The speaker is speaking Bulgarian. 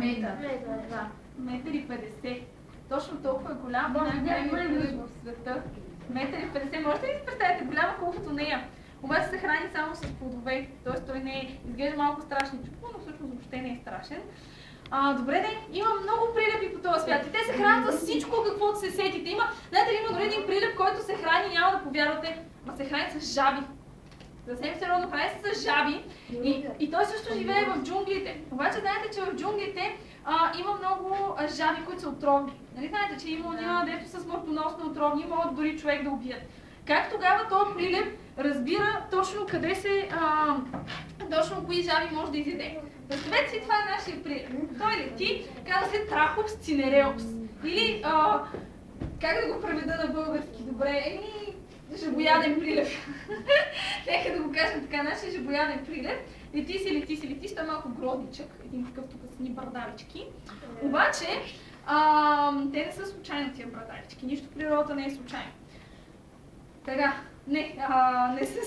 метър. Метър и 50. Точно толкова е голям, най-големият прилеп в света. Метър и 50. Можете ли да си представите голяма колкото нея? Обаче се храни само с плодове, т.е. той не е, изглежда малко страшничко, но всъщност въобще не е страшен. Добре де, има много прилепи по този свят и те се хранят с всичко, каквото се сетите. Знаете ли, има дори един прилеп, който се храни, няма да повярвате, но се храни с жаби. Съвсем сериозно, храни се с жаби и той също живее в джунглите. Обаче знаете, че в джунглите има много жаби, които са отровни. Нали знаете, че има дето са смъртоносни отровни и могат дори човек да убият. Как тогава този прилеп разбира точно къде се, точно кои жаби може да изяде? Представете си, това е нашия прилеп. Той лети, казва се Трахопс цинереопс. Или, как да го преведа на български? Добре, жабояден прилеп. Нека да го кажем така, нашия жабояден прилеп. Лети си, той е малко грозичък, един такъв тук с ни брадавички. Обаче, те не са случайно тия брадавички, нищо в природата не е случайно. Така, не са